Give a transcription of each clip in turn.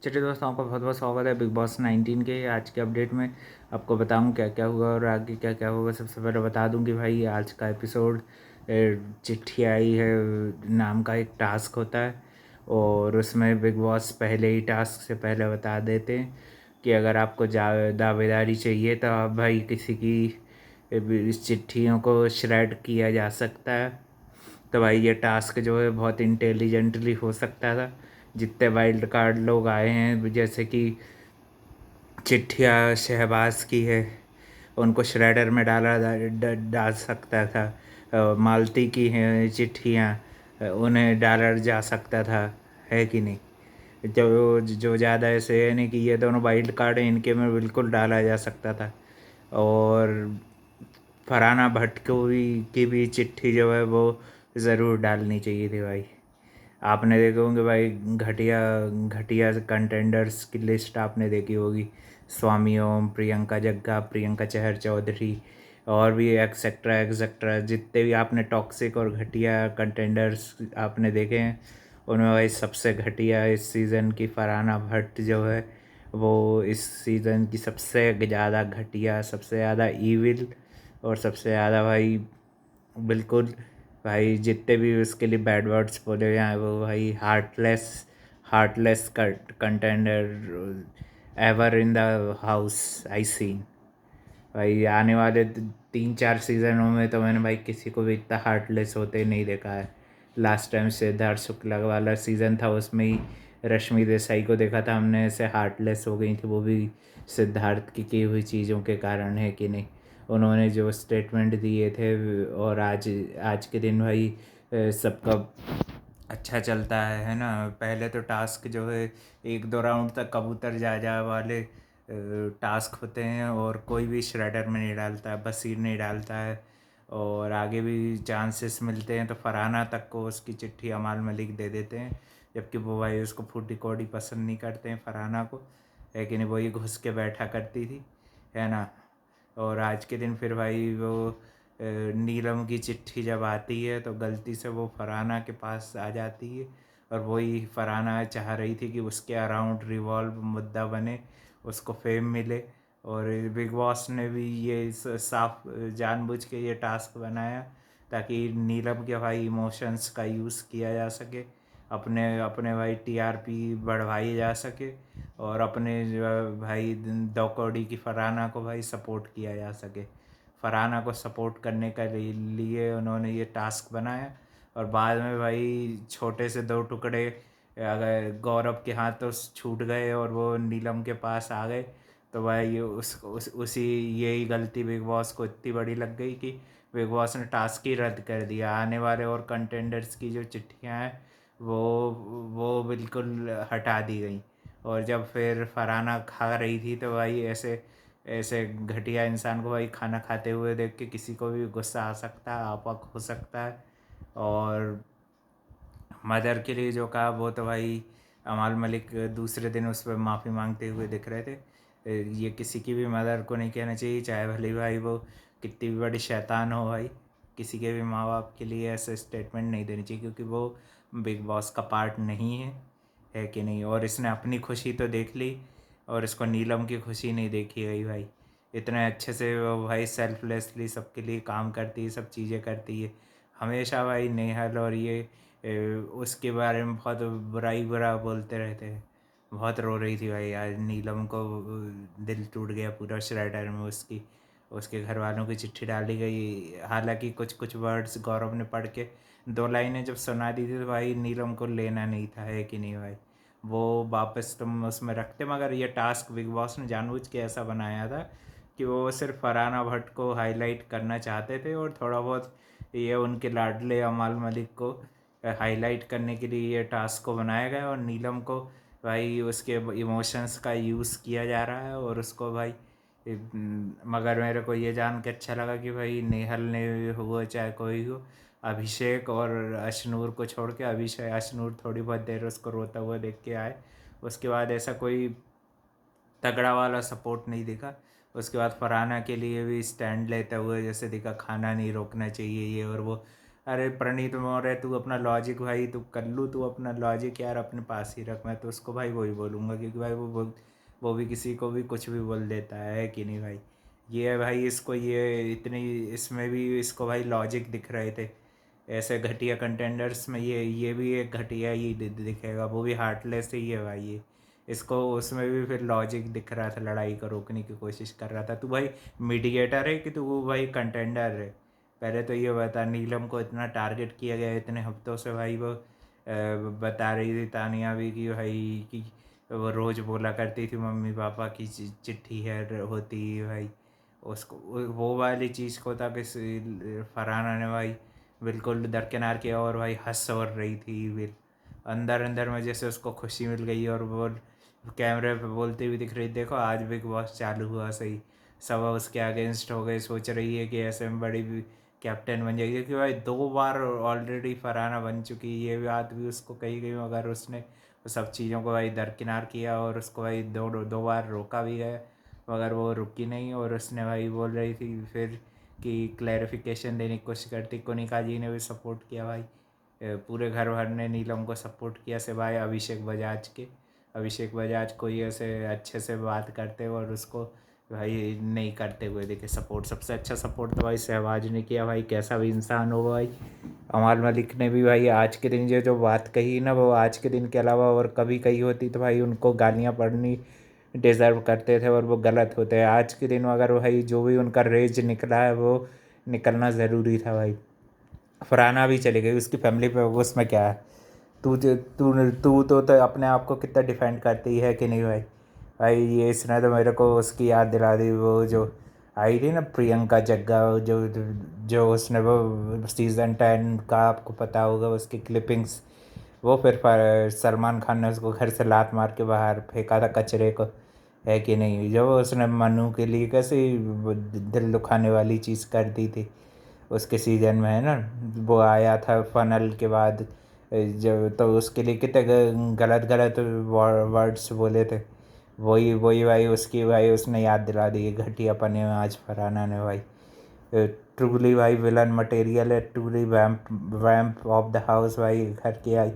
चलिए दोस्तों, आपका बहुत बहुत स्वागत है बिग बॉस 19 के आज के अपडेट में। आपको बताऊं क्या क्या हुआ और आगे क्या क्या होगा। सबसे पहले बता दूं कि भाई आज का एपिसोड चिट्ठी आई है नाम का एक टास्क होता है, और उसमें बिग बॉस पहले ही टास्क से पहले बता देते हैं कि अगर आपको दावेदारी चाहिए तो आप भाई किसी की इस चिट्ठियों को श्रेड किया जा सकता है। तो भाई ये टास्क जो है बहुत इंटेलिजेंटली हो सकता था। जितने वाइल्ड कार्ड लोग आए हैं, जैसे कि चिट्ठिया शहबाज की है, उनको श्रेडर में डाल सकता था। मालती की हैं चिट्ठियाँ, उन्हें डाला जा सकता था, है कि नहीं। जो जो ज़्यादा ऐसे है नहीं कि ये दोनों वाइल्ड कार्ड हैं, इनके में बिल्कुल डाला जा सकता था। और फरहाना भट्ट को भी की भी चिट्ठी जो है वो ज़रूर डालनी चाहिए थी भाई। आपने देखे होंगे भाई, घटिया घटिया कंटेंडर्स की लिस्ट आपने देखी होगी। स्वामी ओम, प्रियंका जग्गा, प्रियंका चहर चौधरी, और भी एक्सेट्रा एक्सेट्रा, जितने भी आपने टॉक्सिक और घटिया कंटेंडर्स आपने देखे हैं, उनमें भाई सबसे घटिया इस सीज़न की फरहाना भट्ट जो है वो इस सीज़न की सबसे ज़्यादा घटिया, सबसे ज़्यादा ईविल, और सबसे ज़्यादा भाई बिल्कुल भाई जितने भी उसके लिए बैड वर्ड्स बोले गए हैं वो भाई heartless heartless contender ever in the house I seen. भाई आने वाले 3-4 सीज़नों में तो मैंने भाई किसी को भी इतना हार्टलेस होते नहीं देखा है। लास्ट टाइम सिद्धार्थ शुक्ला वाला सीज़न था, उसमें ही रश्मि देसाई को देखा था हमने, ऐसे हार्टलेस हो गई थी वो भी सिद्धार्थ की हुई चीज़ों के कारण, है कि नहीं। उन्होंने जो स्टेटमेंट दिए थे, और आज आज के दिन भाई सबका अच्छा चलता है ना। पहले तो टास्क जो है 1-2 राउंड तक कबूतर जा वाले टास्क होते हैं, और कोई भी श्रेडर में नहीं डालता है, बसीर नहीं डालता है, और आगे भी चांसेस मिलते हैं तो फरहाना तक को उसकी चिट्ठी अमाल मलिक दे देते हैं, जबकि वो भाई उसको फूटी कौड़ी पसंद नहीं करते हैं फरहाना को, है कि नहीं। वही घुस के बैठा करती थी, है ना। और आज के दिन फिर भाई वो नीलम की चिट्ठी जब आती है तो गलती से वो फरहाना के पास आ जाती है, और वही फरहाना चाह रही थी कि उसके अराउंड रिवॉल्व मुद्दा बने, उसको फेम मिले। और बिग बॉस ने भी ये साफ जानबूझ के ये टास्क बनाया ताकि नीलम के भाई इमोशंस का यूज़ किया जा सके, अपने अपने भाई टीआरपी बढ़वाई जा सके, और अपने जो भाई दो कौड़ी की फरहाना को भाई सपोर्ट किया जा सके। फरहाना को सपोर्ट करने के लिए उन्होंने ये टास्क बनाया, और बाद में भाई छोटे से 2 टुकड़े अगर गौरव के हाथ तो छूट गए और वो नीलम के पास आ गए, तो भाई उसी यही गलती बिग बॉस को इतनी बड़ी लग गई कि बिग बॉस ने टास्क ही रद्द कर दिया। आने वाले और कंटेंडर्स की जो चिट्ठियाँ हैं वो वो बिल्कुल हटा दी गई। और जब फिर फरहाना खा रही थी तो भाई ऐसे ऐसे घटिया इंसान को भाई खाना खाते हुए देख के किसी को भी गुस्सा आ सकता है, आपक हो सकता है। और मदर के लिए जो कहा वो तो भाई अमाल मलिक दूसरे दिन उस पर माफ़ी मांगते हुए दिख रहे थे। ये किसी की भी मदर को नहीं कहना चाहिए, चाहे भले भाई वो कितनी भी बड़ी शैतान हो भाई। किसी के भी माँ बाप के लिए ऐसे स्टेटमेंट नहीं देनी चाहिए, क्योंकि वो बिग बॉस का पार्ट नहीं है कि नहीं। और इसने अपनी खुशी तो देख ली, और इसको नीलम की खुशी नहीं देखी गई भाई। इतने अच्छे से वो भाई सेल्फलेसली सबके लिए काम करती है, सब चीज़ें करती है। हमेशा भाई नेहल और ये उसके बारे में बहुत बुरा बोलते रहते हैं। बहुत रो रही थी भाई आज नीलम को, दिल टूट गया पूरा श्राइडर में उसकी। उसके घर वालों की चिट्ठी डाली गई, हालांकि कुछ कुछ वर्ड्स गौरव ने पढ़ के 2 लाइनें जब सुना दी थी तो भाई नीलम को लेना नहीं था, है कि नहीं भाई। वो वापस तुम उसमें रखते, मगर ये टास्क बिग बॉस ने जानबूझ के ऐसा बनाया था कि वो सिर्फ फरहाना भट्ट को हाईलाइट करना चाहते थे, और थोड़ा बहुत ये उनके लाडले अमाल मलिक को हाईलाइट करने के लिए ये टास्क को बनाया गया। और नीलम को भाई उसके इमोशंस का यूज़ किया जा रहा है, और उसको भाई मगर मेरे को ये जान के अच्छा लगा कि भाई नेहल ने हुआ चाहे कोई हो, अभिषेक और अशनूर को छोड़ के, अभिषेक अशनूर थोड़ी बहुत देर उसको रोता हुआ देख के आए, उसके बाद ऐसा कोई तगड़ा वाला सपोर्ट नहीं दिखा। उसके बाद फरहाना के लिए भी स्टैंड लेते हुए जैसे दिखा, खाना नहीं रोकना चाहिए ये और वो। अरे प्रणीत मौर्य, तू अपना लॉजिक भाई तू कर लू, तू अपना लॉजिक यार अपने पास ही रख। मैं तो उसको भाई वही बोलूँगा, क्योंकि भाई वो भी किसी को भी कुछ भी बोल देता है कि नहीं भाई। ये है भाई, इसको ये इतनी इसमें भी इसको भाई लॉजिक दिख रहे थे। ऐसे घटिया कंटेंडर्स में ये भी एक घटिया ही दिखेगा, वो भी हार्टलेस ही है भाई ये। इसको उसमें भी फिर लॉजिक दिख रहा था, लड़ाई को रोकने की कोशिश कर रहा था। तू भाई मीडिएटर है कि तू भाई कंटेंडर है? पहले तो ये बता, नीलम को इतना टारगेट किया गया इतने हफ्तों से भाई। वो बता रही थी तानिया भी कि भाई कि वो रोज़ बोला करती थी मम्मी पापा की चिट्ठी है होती है भाई। उसको वो वाली चीज़ को था कि फरहाना ने भाई बिल्कुल दरकिनार किया, और भाई हंस और रही थी बिल अंदर अंदर में, जैसे उसको खुशी मिल गई। और वो कैमरे पे बोलती हुई दिख रही, देखो आज बिग बॉस चालू हुआ सही। सब उसके अगेंस्ट हो गए, सोच रही है कि ऐसे में बड़ी भी कैप्टन बन जाएगी, क्योंकि भाई 2 बार ऑलरेडी फरहाना बन चुकी है। ये बात भी उसको कही गई, मगर उसने सब चीज़ों को भाई दरकिनार किया, और उसको भाई दो बार रोका भी गया, मगर वो रुकी नहीं। और उसने भाई बोल रही थी फिर कि क्लैरिफिकेशन देने की कोशिश करती। कोनिका जी ने भी सपोर्ट किया भाई, पूरे घर भर ने नीलम को सपोर्ट किया सिवाय अभिषेक बजाज के। अभिषेक बजाज को ही ऐसे अच्छे से बात करते हुए और उसको भाई नहीं करते हुए देखे सपोर्ट। सबसे अच्छा सपोर्ट तो भाई शहबाज ने किया भाई, कैसा भी इंसान हो भाई। अमाल मलिक ने भी भाई आज के दिन जो बात कही ना, वो आज के दिन के अलावा और कभी कही होती तो भाई उनको गालियाँ पड़नी डिज़र्व करते थे, और वो गलत होते हैं। आज के दिन अगर भाई जो भी उनका रेज निकला है वो निकलना ज़रूरी था भाई। फरहाना भी चली गई, उसकी फैमिली पे उसमें क्या है? तू तू तू तो अपने आप को कितना डिफेंड करती है कि नहीं भाई? भाई ये इसने तो मेरे को उसकी याद दिला दी, वो जो आई थी ना प्रियंका जग्गा, जो जो उसने वो सीज़न 10 का आपको पता होगा उसकी क्लिपिंग्स। वो फिर सलमान खान ने उसको घर से लात मार के बाहर फेंका था कचरे को, है कि नहीं? जो उसने मनु के लिए कैसे दिल दुखाने वाली चीज़ कर दी थी उसके सीजन में, है ना? वो आया था फनल के बाद, जब तो उसके लिए कितने गलत गलत वर्ड्स बोले थे। वही वही भाई उसकी भाई उसने याद दिला दी घटियापने में आज फरहाना ने भाई। ट्रूली भाई विलन मटेरियल है, truly vamp vamp of the house भाई, घर की आई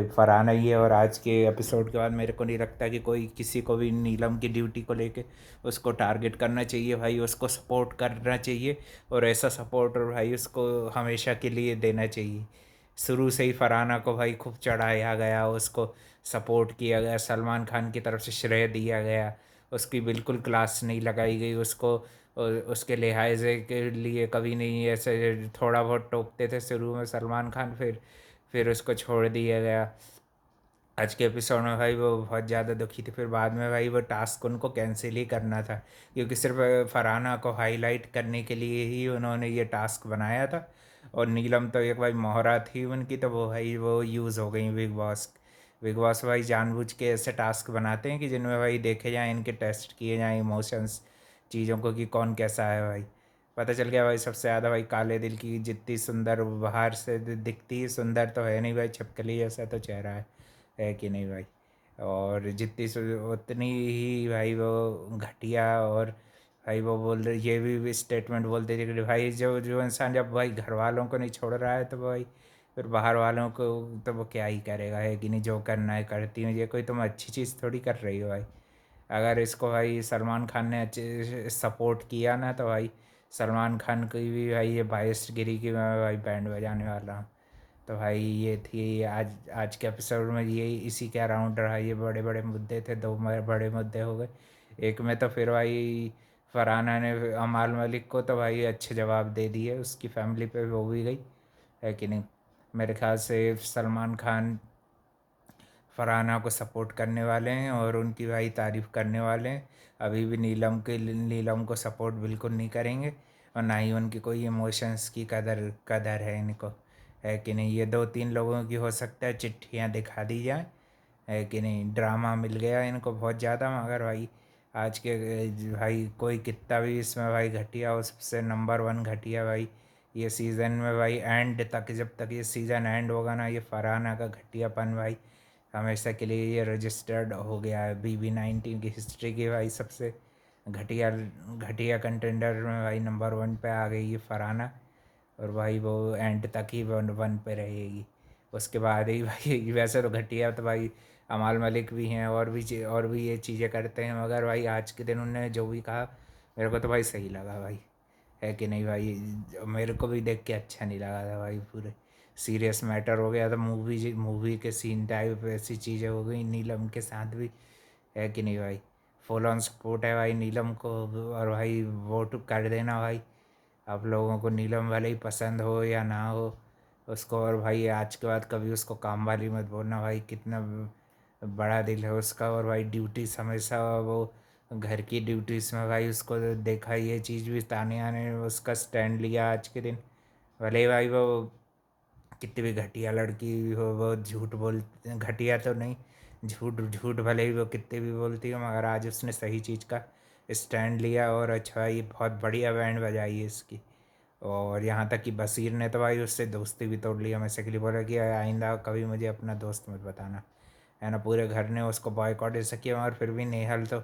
फरहाना ही है। और आज के एपिसोड के बाद मेरे को नहीं लगता कि कोई किसी को भी नीलम की ड्यूटी को लेके उसको टारगेट करना चाहिए भाई, उसको सपोर्ट करना चाहिए। और ऐसा सपोर्ट और भाई उसको हमेशा के लिए देना चाहिए। शुरू से ही फरहाना को भाई खूब चढ़ाया गया, उसको सपोर्ट किया गया, सलमान खान की तरफ से श्रेय दिया गया, उसकी बिल्कुल क्लास नहीं लगाई गई उसको। उसके लिहाजे के लिए कभी नहीं, ऐसे थोड़ा बहुत टोकते थे शुरू में सलमान खान, फिर उसको छोड़ दिया गया। आज के एपिसोड में भाई वो बहुत ज़्यादा दुखी थी, फिर बाद में भाई वो टास्क उनको कैंसिल ही करना था, क्योंकि सिर्फ फरहाना को हाईलाइट करने के लिए ही उन्होंने ये टास्क बनाया था। और नीलम तो एक भाई मोहरा थी उनकी, तो वो भाई वो यूज़ हो गई बिग बॉस भाई जानबूझ के ऐसे टास्क बनाते हैं कि जिनमें भाई देखे जाएँ, इनके टेस्ट किए जाएँ इमोशंस चीज़ों को कि कौन कैसा है भाई। पता चल गया भाई सबसे ज़्यादा भाई काले दिल की, जितनी सुंदर बाहर से दिखती है सुंदर तो है नहीं भाई, छिपकली जैसा तो चेहरा है कि नहीं भाई? और जितनी उतनी ही भाई वो घटिया। और भाई वो बोल रहे, ये भी स्टेटमेंट बोलते थे कि भाई जो जो इंसान जब भाई घर वालों को नहीं छोड़ रहा है तो भाई फिर बाहर वालों को तो वो क्या ही करेगा, है कि नहीं? जो करना है करती हूँ, ये कोई तुम अच्छी चीज़ थोड़ी कर रही हो भाई। अगर इसको भाई सलमान खान ने अच्छे सपोर्ट किया ना, तो भाई सलमान खान की भी भाई ये बाइस्ड गिरी की मैं भाई बैंड बजाने वाला हूँ। तो भाई ये थी आज आज के एपिसोड में, ये इसी के अराउंड रहा। ये बड़े बड़े मुद्दे थे, दो बड़े मुद्दे हो गए। एक में तो फिर भाई फरहाना ने अमाल मलिक को तो भाई अच्छे जवाब दे दिए, उसकी फैमिली पे वो भी गई, है कि नहीं? मेरे ख्याल से सलमान खान फरहाना को सपोर्ट करने वाले हैं और उनकी भाई तारीफ़ करने वाले हैं। अभी भी नीलम को सपोर्ट बिल्कुल नहीं करेंगे, और ना ही उनकी कोई इमोशंस की कदर कदर है इनको, है कि नहीं? ये 2-3 लोगों की हो सकता है चिट्ठियाँ दिखा दी जाएँ, है कि नहीं? ड्रामा मिल गया इनको बहुत ज़्यादा, मगर भाई आज के भाई कोई कितना भी इसमें भाई घटिया हो, सबसे नंबर 1 घटिया भाई ये सीज़न में भाई एंड तक, जब तक ये सीज़न एंड होगा ना, ये फरहाना का घटियापन भाई हमेशा के लिए ये रजिस्टर्ड हो गया है BB19 की हिस्ट्री की भाई सबसे घटिया घटिया कंटेंडर में भाई नंबर 1 पे आ गई ये फरहाना। और भाई वो एंड तक ही वन वन पे रहेगी। उसके बाद ही भाई वैसे तो घटिया तो भाई अमाल मलिक भी हैं और भी और भी ये चीज़ें करते हैं, मगर भाई आज के दिन उन्होंने जो भी कहा मेरे को तो भाई सही लगा भाई, है कि नहीं भाई। मेरे को भी देख के अच्छा नहीं लगा था भाई, पूरे सीरियस मैटर हो गया था, मूवी के सीन टाइप ऐसी चीज़ें हो गई नीलम के साथ भी, है कि नहीं भाई। फुल ऑन सपोर्ट है भाई नीलम को, और भाई वोट कर देना भाई। आप लोगों को नीलम वाले ही पसंद हो या ना हो उसको, और भाई आज के बाद कभी उसको काम वाली मत बोलना भाई, कितना बड़ा दिल है उसका। और भाई ड्यूटीज हमेशा वो घर की ड्यूटीज़ में भाई उसको देखा, ये चीज़ भी तानिया ने उसका स्टैंड लिया आज के दिन। भले ही भाई वो कितनी भी घटिया लड़की हो, वो झूठ बोल, घटिया तो नहीं, झूठ झूठ भले ही वो कितने भी बोलती हो, मगर आज उसने सही चीज़ का स्टैंड लिया। और अच्छा ये बहुत बढ़िया बैंड बजाई है इसकी। और यहाँ तक कि बशीर ने तो भाई उससे दोस्ती भी तोड़ ली हमेशा के लिए, बोला कि आइंदा कभी मुझे अपना दोस्त मत बताना, है ना। पूरे घर ने उसको बॉयकॉट ऐसा किया, और फिर भी नेहल तो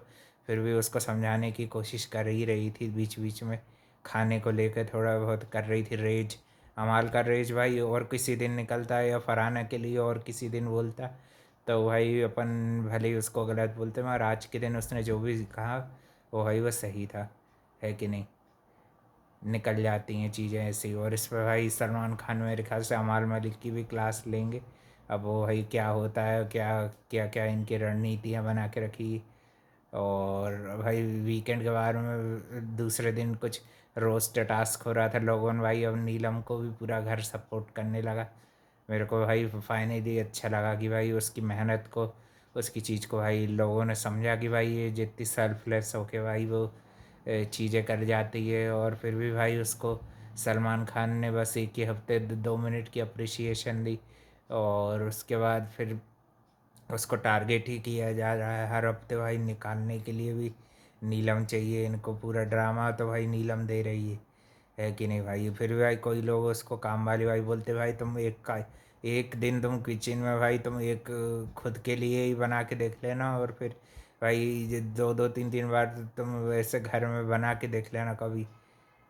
फिर भी उसको समझाने की कोशिश कर ही रही थी, बीच बीच में खाने को लेकर थोड़ा बहुत कर रही थी रेज। अमाल का रेज भाई और किसी दिन निकलता है, या फरहाना के लिए और किसी दिन बोलता, तो भाई अपन भले ही उसको गलत बोलते मगर आज के दिन उसने जो भी कहा वो भाई वो सही था, है कि नहीं। निकल जाती हैं चीज़ें ऐसे ही। और इस पर भाई सलमान खान मेरे ख्याल से अमाल मलिक की भी क्लास लेंगे। अब वो भाई क्या होता है, क्या क्या क्या इनकी रणनीतियाँ बना के रखी। और भाई वीकेंड के बारे में दूसरे दिन कुछ रोस्ट टास्क हो रहा था लोगों ने भाई, अब नीलम को भी पूरा घर सपोर्ट करने लगा। मेरे को भाई फाइनली अच्छा लगा कि भाई उसकी मेहनत को, उसकी चीज़ को भाई लोगों ने समझा कि भाई ये जितनी सेल्फलेस होके भाई वो चीज़ें कर जाती है। और फिर भी भाई उसको सलमान खान ने बस एक ही हफ्ते 2 मिनट की अप्रिसिएशन दी, और उसके बाद फिर उसको टारगेट ही किया जा रहा है हर हफ्ते भाई, निकालने के लिए भी नीलम चाहिए इनको। पूरा ड्रामा तो भाई नीलम दे रही है कि नहीं भाई। फिर भी भाई कोई लोग उसको काम वाली भाई बोलते, भाई तुम एक दिन तुम किचन में भाई तुम एक खुद के लिए ही बना के देख लेना, और फिर भाई ये दो दो तीन तीन बार तुम वैसे घर में बना के देख लेना कभी।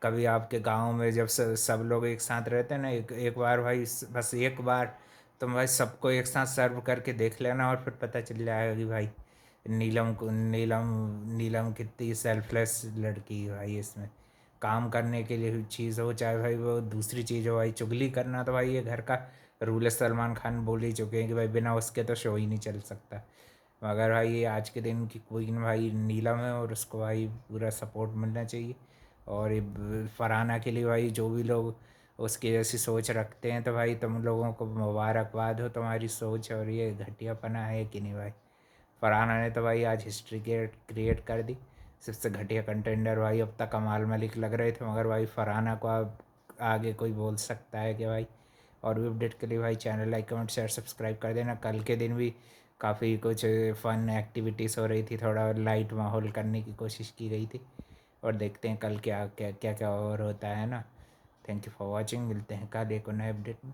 कभी आपके गांव में जब सब लोग एक साथ रहते हैं ना, एक बार भाई बस एक बार तुम भाई सबको एक साथ सर्व करके देख लेना, और फिर पता चल जाएगा कि भाई नीलम नीलम कितनी सेल्फलेस लड़की है भाई। इसमें काम करने के लिए चीज़ हो, चाहे भाई वो दूसरी चीज़ हो भाई, चुगली करना तो भाई ये घर का रूल है। सलमान खान बोल ही चुके हैं कि भाई बिना उसके तो शो ही नहीं चल सकता। मगर भाई ये आज के दिन की क्वीन भाई नीलम है, और उसको भाई पूरा सपोर्ट मिलना चाहिए। और ये फरहाना के लिए भाई जो भी लोग उसकी जैसी सोच रखते हैं, तो भाई तुम लोगों को मुबारकबाद हो, तुम्हारी सोच और ये घटियापना है कि नहीं भाई। फरहाना ने तो भाई आज हिस्ट्री क्रिएट कर दी, सबसे घटिया कंटेंडर भाई अब तक कमाल मलिक लग रहे थे, मगर भाई फरहाना को अब आगे कोई बोल सकता है कि भाई। और भी अपडेट के लिए भाई channel like comment share subscribe कर देना। कल के दिन भी काफ़ी कुछ फ़न एक्टिविटीज़ हो रही थी, थोड़ा लाइट माहौल करने की कोशिश की गई थी, और देखते हैं कल क्या क्या क्या क्या और होता है ना। थैंक यू फॉर वॉचिंग, मिलते हैं कल एक और नए अपडेट में।